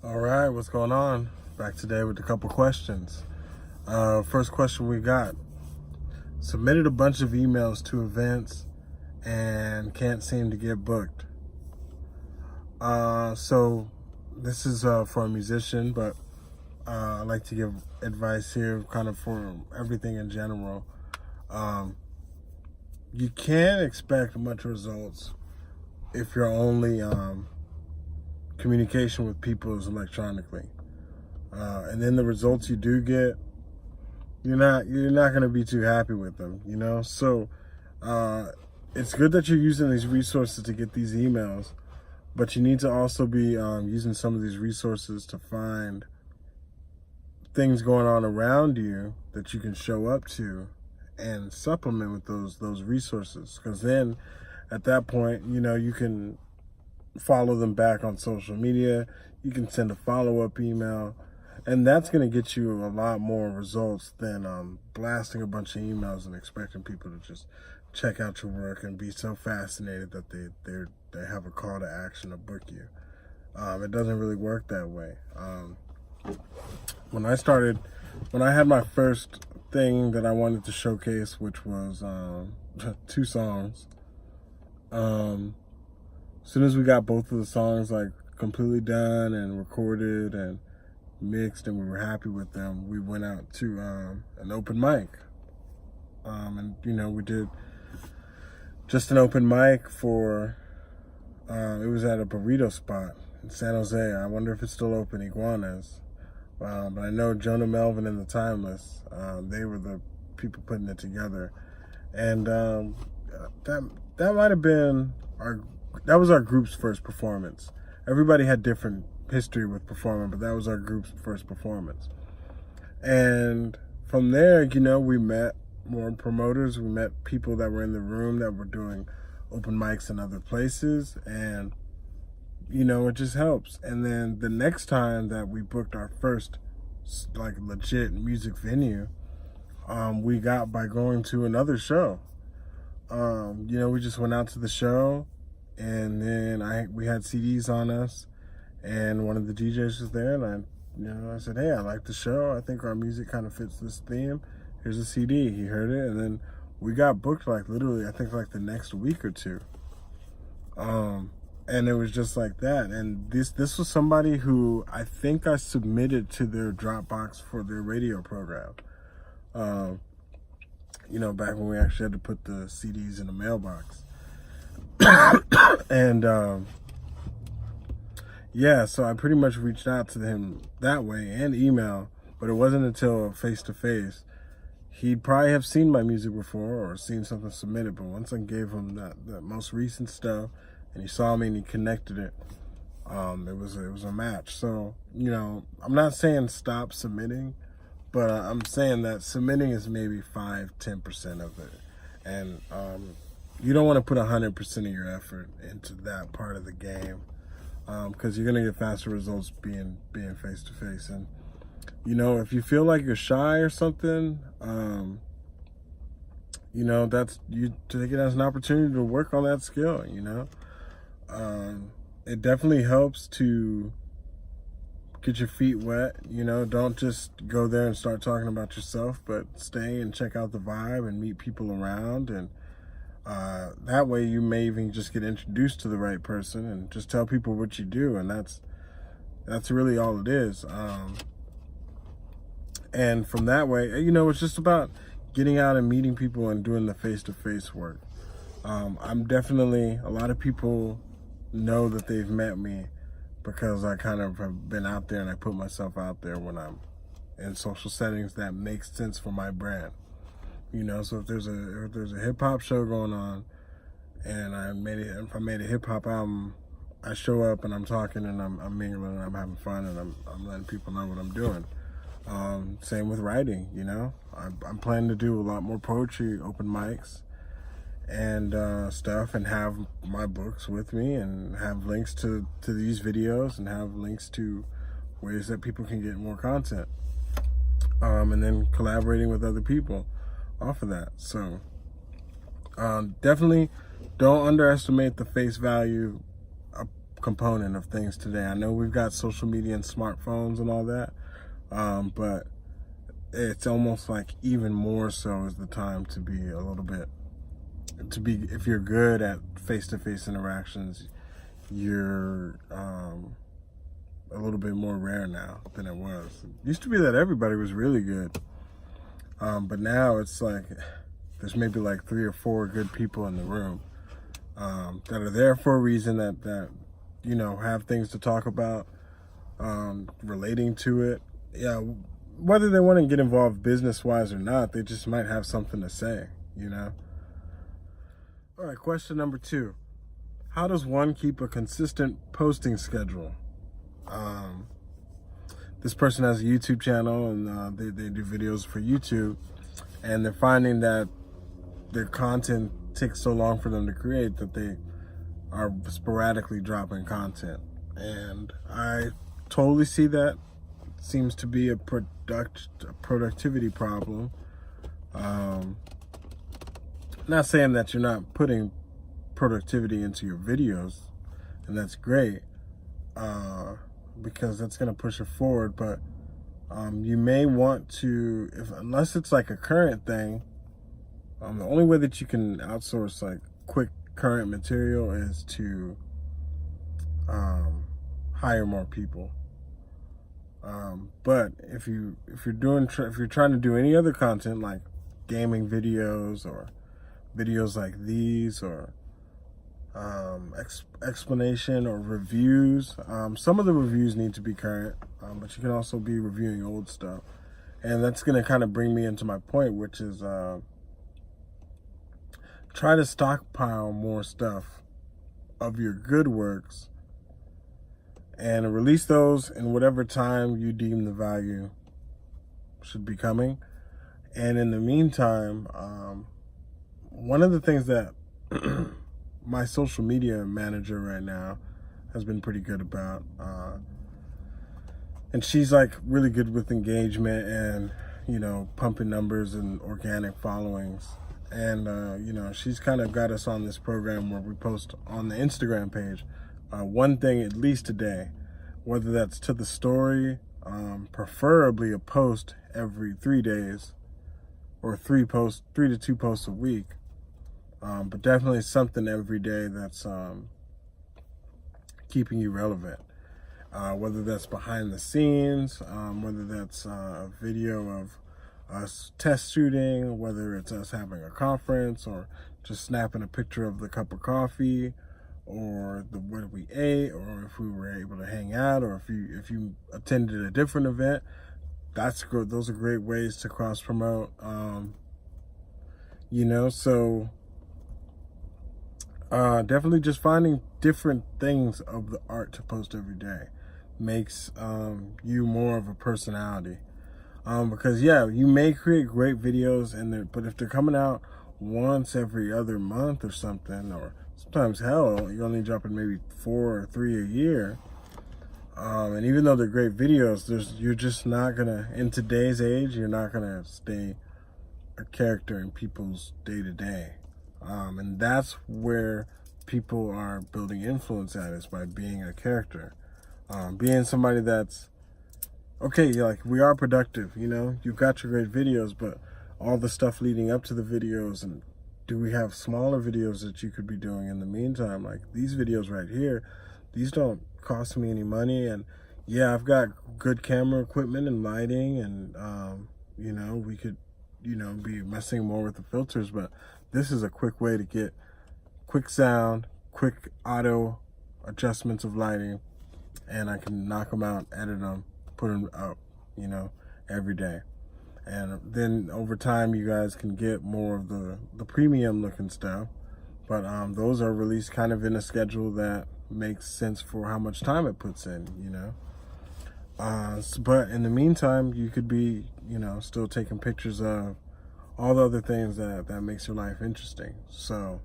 All right, what's going on? Back today with a couple questions. First question we got. Submitted a bunch of emails to events and can't seem to get booked. So this is for a musician, but I like to give advice here kind of for everything in general. You can't expect much results if you're only communication with people is electronically. And then the results you do get, you're not going to be too happy with them, you know? So it's good that you're using these resources to get these emails, but you need to also be using some of these resources to find things going on around you that you can show up to and supplement with those resources. Because then at that point, you know, you can follow them back on social media. You can send a follow-up email, and that's going to get you a lot more results than blasting a bunch of emails and expecting people to just check out your work and be so fascinated that they have a call to action to book you. It doesn't really work that way. When I had my first thing that I wanted to showcase, which was 2 songs, as soon as we got both of the songs like completely done and recorded and mixed and we were happy with them, we went out to an open mic. And you know, we did just an open mic for it was at a burrito spot in San Jose. I wonder if it's still open, Iguanas. But I know Jonah Melvin and the Timeless, they were the people putting it together. And that might have been that was our group's first performance. Everybody had different history with performing, but that was our group's first performance. And from there, you know, we met more promoters. We met people that were in the room that were doing open mics in other places. And, you know, it just helps. And then the next time that we booked our first, like, legit music venue, we got by going to another show. You know, we just went out to the show, and then we had CDs on us, and one of the DJs was there, and I said, hey, I like the show. I think our music kind of fits this theme. Here's a CD. He heard it, and then we got booked like literally, I think like the next week or two. And it was just like that. And this was somebody who I think I submitted to their Dropbox for their radio program. You know, back when we actually had to put the CDs in the mailbox. And yeah, so I pretty much reached out to him that way and email, but it wasn't until face-to-face. He'd probably have seen my music before or seen something submitted, but once I gave him that most recent stuff and he saw me and he connected it, it was a match. So, you know, I'm not saying stop submitting, but I'm saying that submitting is maybe 5-10% of it. And you don't want to put 100% of your effort into that part of the game, because you're going to get faster results being face-to-face. And, you know, if you feel like you're shy or something, you know, you take it as an opportunity to work on that skill, you know. It definitely helps to get your feet wet, you know. Don't just go there and start talking about yourself, but stay and check out the vibe and meet people around. And that way you may even just get introduced to the right person and just tell people what you do. And that's really all it is. And from that way, you know, it's just about getting out and meeting people and doing the face-to-face work. I'm definitely, a lot of people know that they've met me because I kind of have been out there and I put myself out there when I'm in social settings that makes sense for my brand. You know, so if there's a hip hop show going on and if I made a hip hop album, I show up and I'm talking and I'm mingling and I'm having fun and I'm letting people know what I'm doing. Same with writing, you know. I'm planning to do a lot more poetry, open mics, and stuff, and have my books with me and have links to these videos and have links to ways that people can get more content. And then collaborating with other people off of that. So definitely don't underestimate the face value a component of things today. I know we've got social media and smartphones and all that, but it's almost like even more so is the time to be a little bit, if you're good at face-to-face interactions, you're a little bit more rare now than it was. It used to be that everybody was really good, but now it's like there's maybe like 3 or 4 good people in the room that are there for a reason, that you know, have things to talk about, relating to it. Yeah, whether they want to get involved business-wise or not, they just might have something to say, you know? All right, question number 2. How does one keep a consistent posting schedule? This person has a YouTube channel, and they do videos for YouTube, and they're finding that their content takes so long for them to create that they are sporadically dropping content. And I totally see that. It seems to be a productivity problem. Not saying that you're not putting productivity into your videos, and that's great, because that's going to push it forward, but you may want to, unless it's like a current thing, the only way that you can outsource like quick current material is to hire more people. But if you're trying to do any other content like gaming videos or videos like these, or explanation or reviews, some of the reviews need to be current, but you can also be reviewing old stuff. And that's going to kind of bring me into my point, which is try to stockpile more stuff of your good works and release those in whatever time you deem the value should be coming. And in the meantime, one of the things that my social media manager right now has been pretty good about, and she's like really good with engagement and, you know, pumping numbers and organic followings. And, you know, she's kind of got us on this program where we post on the Instagram page one thing at least a day, whether that's to the story, preferably a post every 3 days, or 3 to 2 posts a week. But definitely something every day that's keeping you relevant. Whether that's behind the scenes, whether that's a video of us test shooting, whether it's us having a conference, or just snapping a picture of the cup of coffee, or what we ate, or if we were able to hang out, or if you attended a different event. That's good. Those are great ways to cross promote. You know, so definitely just finding different things of the art to post every day makes you more of a personality. Because yeah, you may create great videos but if they're coming out once every other month or something, or sometimes hell, you're only dropping maybe 4 or 3 a year. And even though they're great videos, you're just not gonna, in today's age, you're not gonna stay a character in people's day-to-day. And that's where people are building influence at, is by being a character. Being somebody that's, okay, like, we are productive, you know, you've got your great videos, but all the stuff leading up to the videos, and do we have smaller videos that you could be doing in the meantime? Like these videos right here, these don't cost me any money, and yeah, I've got good camera equipment and lighting, and you know, we could, you know, be messing more with the filters, but this is a quick way to get quick sound, quick auto adjustments of lighting, and I can knock them out, edit them, put them up, you know, every day. And then over time, you guys can get more of the premium looking stuff, but those are released kind of in a schedule that makes sense for how much time it puts in, you know. But in the meantime, you could be, you know, still taking pictures of all the other things that makes your life interesting. So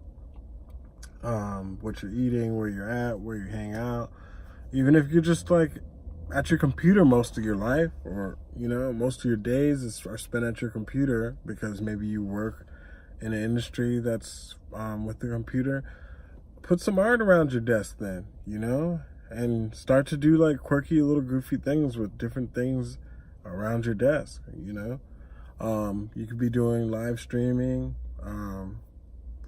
what you're eating, where you're at, where you hang out, even if you're just like at your computer most of your life, or, you know, most of your days are spent at your computer because maybe you work in an industry that's with the computer. Put some art around your desk then, you know, and start to do like quirky little goofy things with different things around your desk, you know. You could be doing live streaming,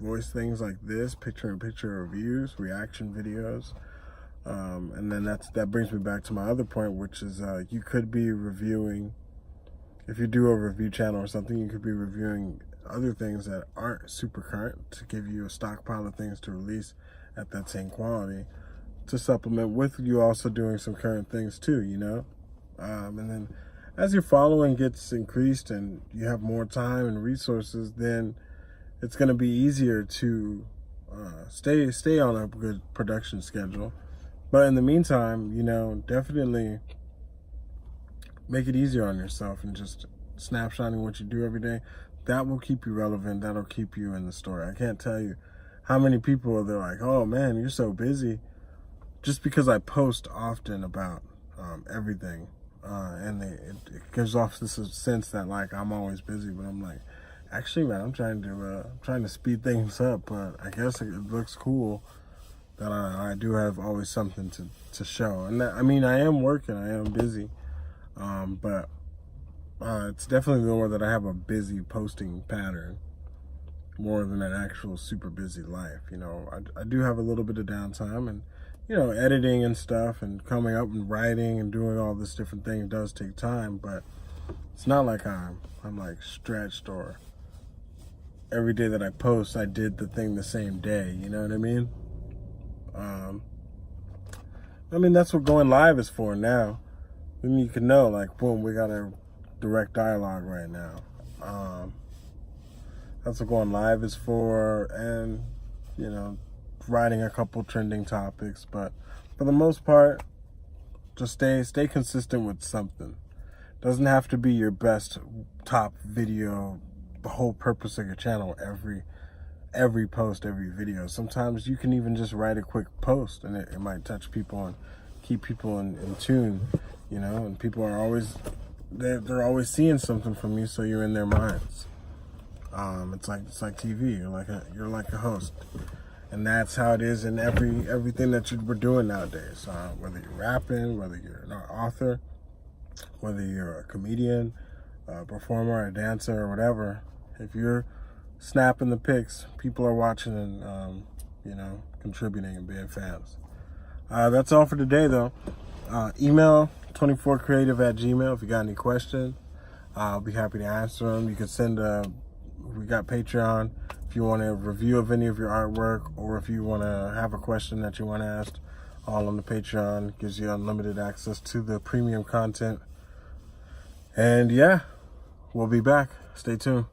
voice things like this, picture-in-picture reviews, reaction videos. And then that brings me back to my other point, which is you could be reviewing, if you do a review channel or something, you could be reviewing other things that aren't super current to give you a stockpile of things to release at that same quality, to supplement with you also doing some current things too, you know. And then as your following gets increased and you have more time and resources, then it's going to be easier to stay on a good production schedule. But in the meantime, you know, definitely make it easier on yourself and just snapshotting what you do every day. That will keep you relevant. That'll keep you in the story. I can't tell you how many people they're like, oh man, you're so busy. Just because I post often about everything. And it gives off this sense that like I'm always busy, but I'm like, actually, man, I'm trying to speed things up. But I guess it looks cool that I do have always something to show. And that, I mean, I am working, I am busy, but it's definitely more that I have a busy posting pattern more than an actual super busy life. You know, I do have a little bit of downtime, and you know, editing and stuff and coming up and writing and doing all this different thing does take time, but it's not like I'm like stretched or every day that I post, I did the thing the same day. You know what I mean? I mean, that's what going live is for now. Then you can know, like, boom, we got a direct dialogue right now. That's what going live is for, and, you know, writing a couple trending topics, but for the most part, just stay consistent with something. Doesn't have to be your best top video, the whole purpose of your channel, every post, every video. Sometimes you can even just write a quick post and it might touch people and keep people in tune, you know, and people are always, they're always seeing something from you, so you're in their minds. It's like TV, you're like a host. And that's how it is in everything that we're doing nowadays. Whether you're rapping, whether you're an author, whether you're a comedian, a performer, a dancer, or whatever, if you're snapping the pics, people are watching and you know, contributing and being fans. That's all for today, though. Email 24creative@gmail.com if you got any questions. I'll be happy to answer them. You can send we got Patreon if you want a review of any of your artwork, or if you want to have a question that you want asked, all on the Patreon. Gives you unlimited access to the premium content. And yeah, we'll be back. Stay tuned.